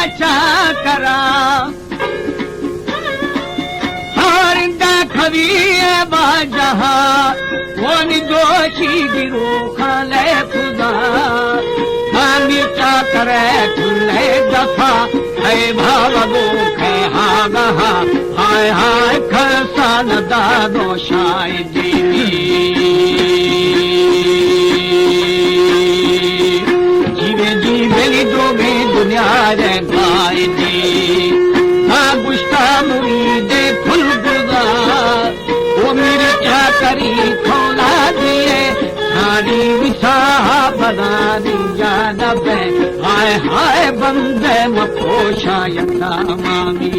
dacha करा हारिंदा खवी बाजहा वो निर्दोषी गिरो खाले खुदा मिर्चा करे खुले दफा है भावगो खे हागहा हाय हाय खसान दादो शायदी जीवे जीवे दोगे दुनिया रे गाय दी हाँ गुस्ता मुरीदे फुल गुदा वो मिर्चा करी खोला दिए सारी विसाह बना दिया नबे हाय हाय बंदे मपोशा यता मामी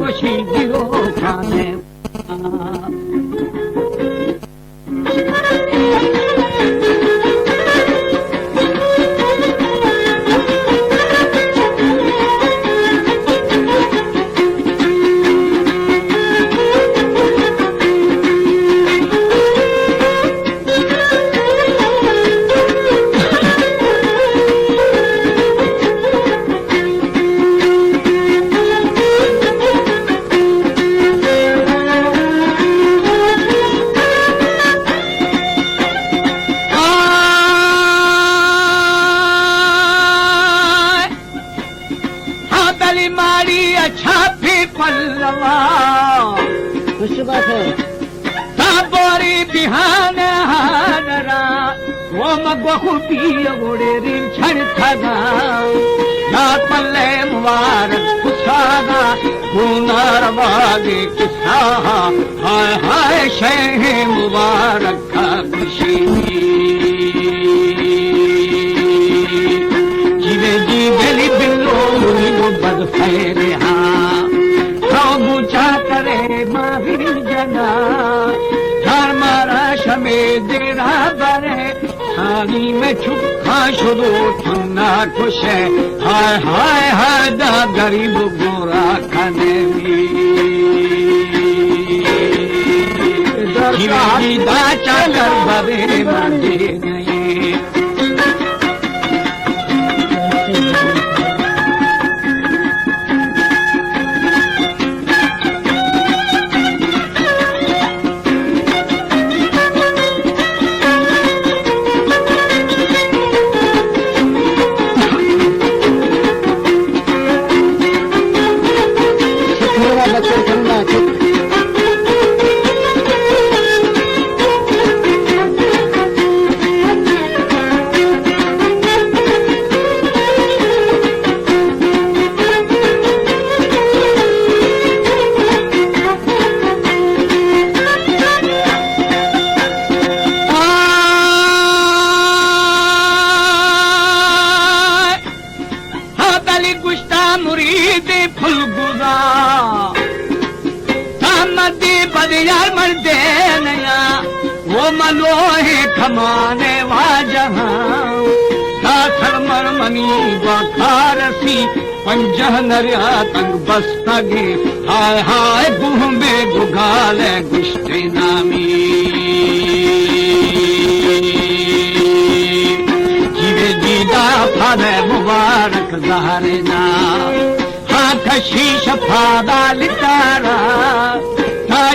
खुशी गिरो खाने खुश बात है ताबोरी बिहान हानरा वो मगो पिया गोड़े रिम छड़ थगा ना पल्ले मुबारक खुशागा गुनार वागे किसा हाय हाय शेह मुबारक का खुशी जीवे जीवे बिल्लो मुनी बद फेरे गुचा करे माही जना धर्मारा शमे देरा बरे थाली में छुपा शुरू ठन्ना खुश है हाय हाय हाय दा गरीब गोरा खाने की दाचा कर भरे बंदे नहीं मलोहे खमाने वाजहां दासर मरमनी बखारसी पंजह नरिया तंग बस्तगे हाय हाय गुह में गुगाले गुश्ते नामी जीवे जीदा फादे मुबारक ज़हरे ना हाथ शीश फादा लितारा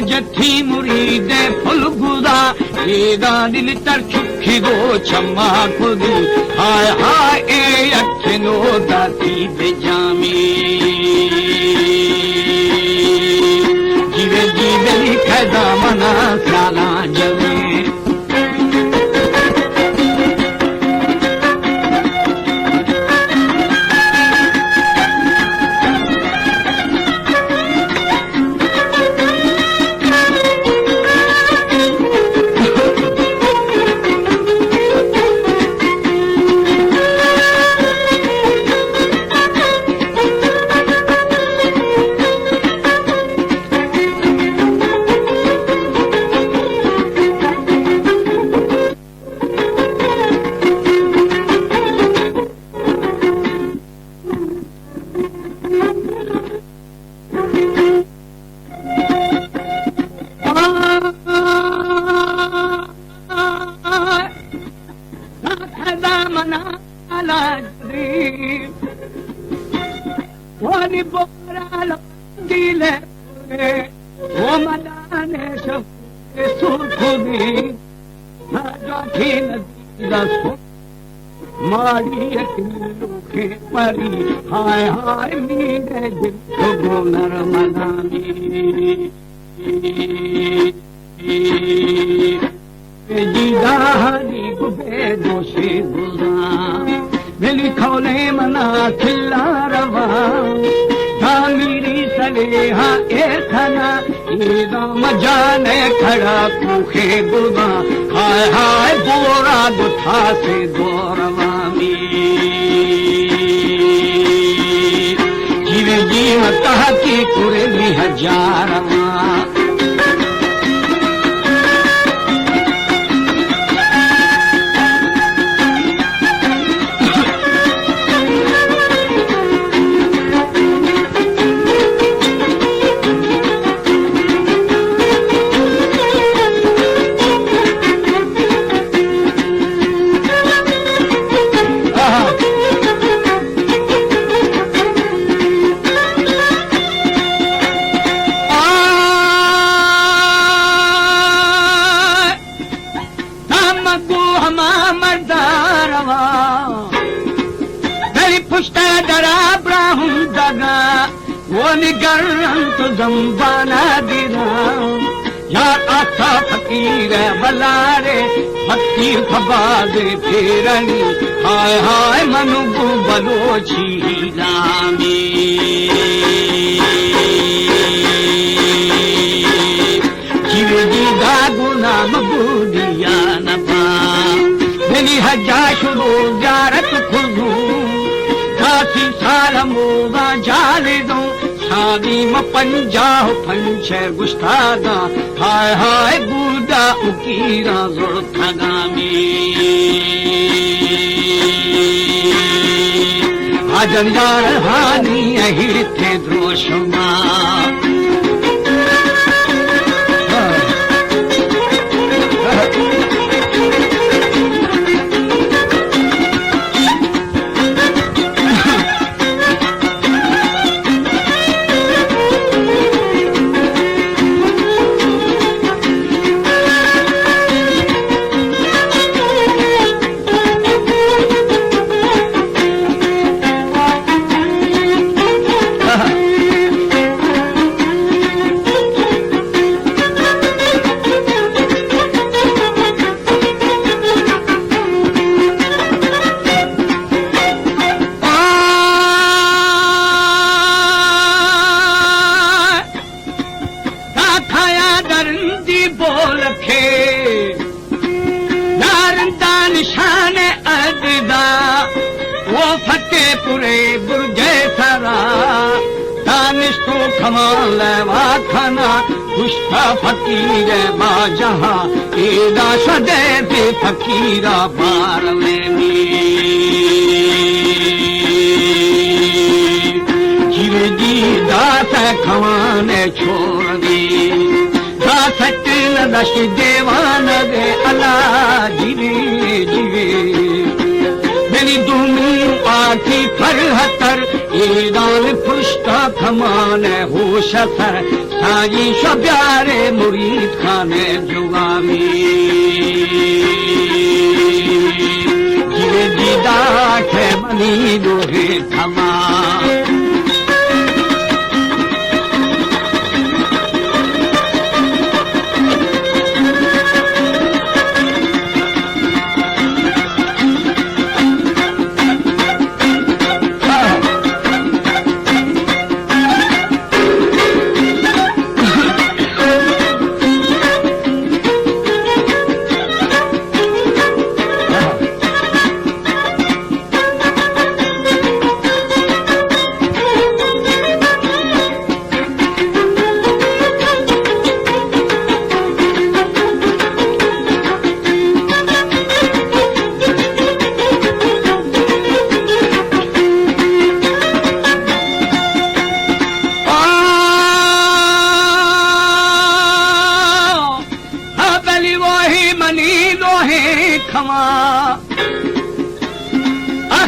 जथी मुरीदे फुल गुदा ये दिल तर चुखी गो छम्मा खुदी हाय हाय ए अखनो दाती बेजामी जीवे जीवे लिखे दामना साला जवे मना Wani borala dile o madane shafe surkhudi Hajatin dasu Mari akilukhe pari Hai hai mire dil ko narmadani Jidahani gube doshi guza Meli khole mana khilla rava Thamiri saleha ekhana Ida majane khada kukhe guda Hai hai bora dutha se doravami Jive jiva tahaki kureli hajarama तो जम्बाना दिरा यार आसा फकीर बलारे फकीर खबादे फेरनी हाय हाय मनुगु बलोची लामी जीवे जी दागु नाम बुदिया नबा मेरी हजा शुरू जारत खुदू दासी साल मोगा जाले दो Sadi ma panjah panche gustaga Hai hai Buddha ukira zurthagami Ajanjar hani ahirte droshma कमाल वाखना दुष्टा फकीर बाजहा एदा सदैव फकीरा बार लेनी जीवे जी दास खवाने छोड़ दी दास टिल दश देवान दे अला जीवे जीवे मेरी दूमी आती फरहतर ईदान पुष्टा खमाने होश सर साई शब्यारे मुरीद खाने जुगामी जीवे जीदा खे मनी लोहे खमा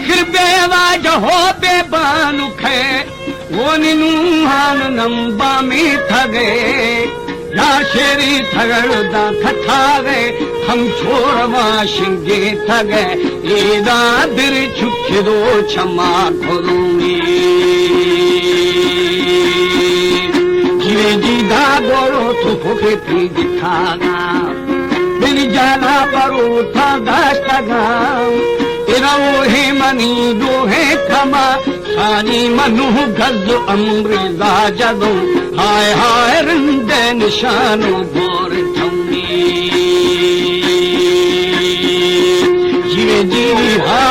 आखिर बेवाज हो बेबानु खे वो निनूहान नंबा में थगे या शेरी थगड़दा खथागे हम छोड़वा शिंगे थगे एदा दिल छुखिदो क्षमा करूंगी जीवे जीदा गोरो तो फुके थी दिखागा बिन जाला परो था दास्तागा तेरा वो है मनी दो है खमा सानी मनु गज अमृदा जदो हाय हाय रंदे निशानो बोर थमी जीवे जी हा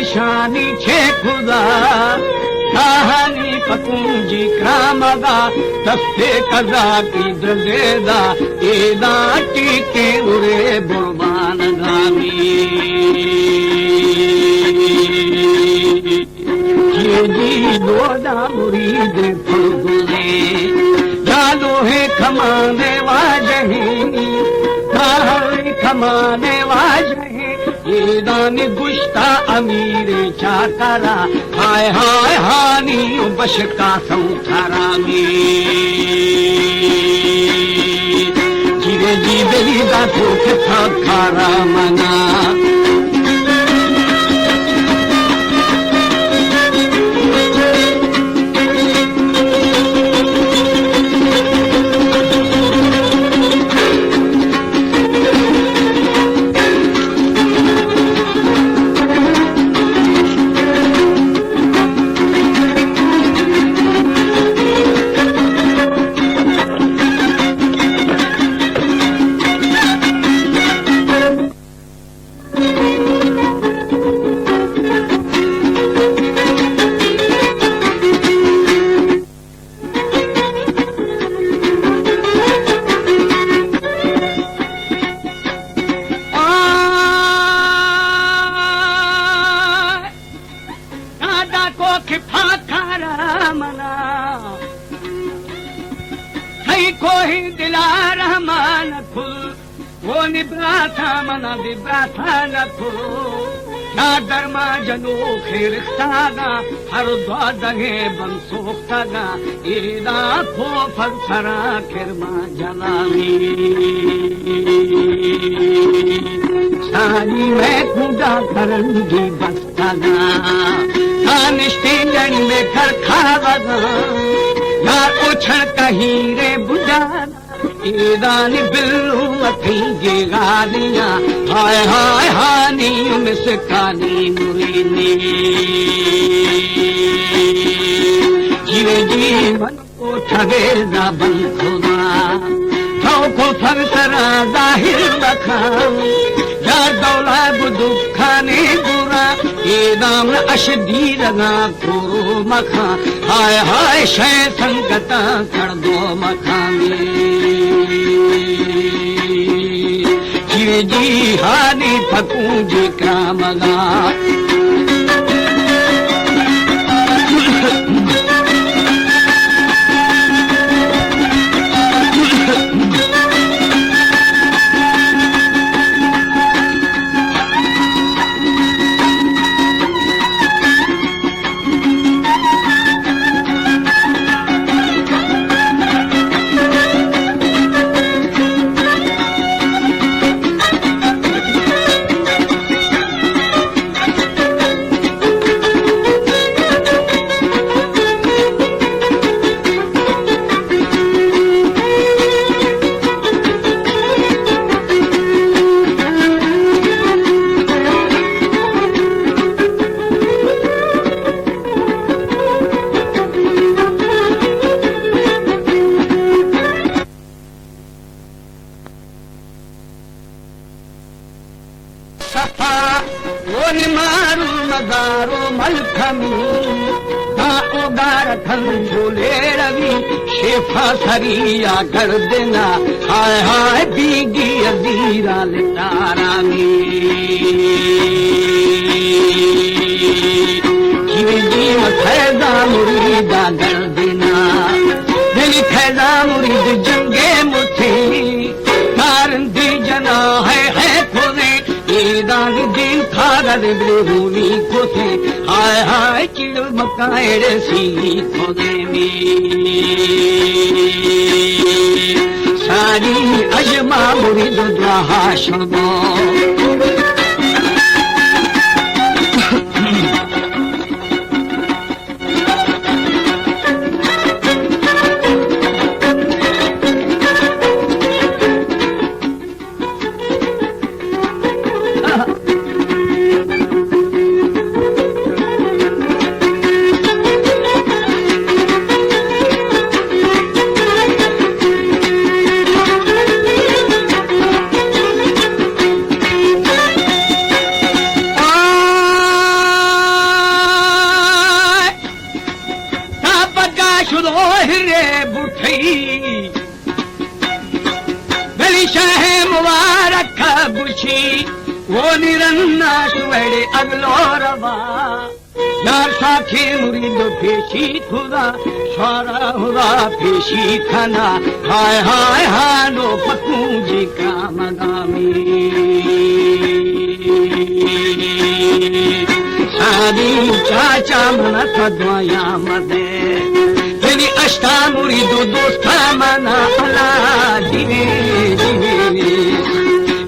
निशानी छे खुदा कहानी पकुंजी क्रामदा दस्ते कजा की द्रदेदा एदा टीके उरे बुरबान गामी जी दोदा मुरीद फुलगुले जालो है खमाने वाजही खमाने वाजही दानी गुश्ता अमीर चाकरा हाय हाय हानी बश का संसारा में जीवे जीवे दा भूख था खारा मना हर द्वादगे बंसोक्तगा इदा खो फलसरा किरमा जलामी सारी मैं खुदा करंगी बस्तगा निष्ठे जन में कर खावगा यार उछल कहीं रे बुझाना ईदानी बिल्लू मथेंगे गालियां हाय हाय हानी मिसकानी मुरीनी जीवे जीवन को ठगे ना बंखुदा थाओ को फरसरा जाहिर बखाम यार दौला बुदुखाने बुरा ईदाम अशदी रगा को मखा हाय हाय शय संगता कर दो मखानी जी हानी फकूंजी क्रामगा वो निमारू मदारो मलखमी ता उगार खन झोले रवि शेफा सरिया कर देना हाय हाय बीगी अजीरा लिटारा में जीव खैदा मुरीदा कर देना दिल खैदा मुरीद जंगे मुठी कारंदी जना है खोने दान दिन खागा दे होनी खोसे हाय हाय चिड़ मकाएड़े सी खोने में सारी अजमा मुरीद द्वाहा शोदो हिरे बुठी गली शाह मुबारक बुशी वो निरन्ना सुवेड़े अगलो रवा यार साथी मुरीद पेशी खुदा सारा हुआ पेशी खाना हाय हाय हानो पकू जी का मदामी सादी चाचा मन कदवाया मदे अष्टा मुरीदो दोस्ता मना अला दिने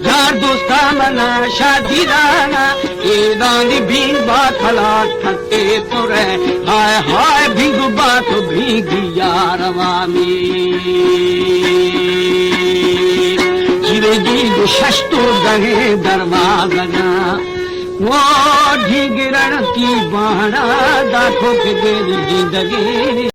यार दोस्ता मना शादी दाना ए दानी भीग बात हलात थके तो रहे हाय हाय भीग बात भीगी यारवा में जीवे जी शस्तो दहे दरवाजा वो ढीगरण की बाणा दाखो के देवी जिंदगी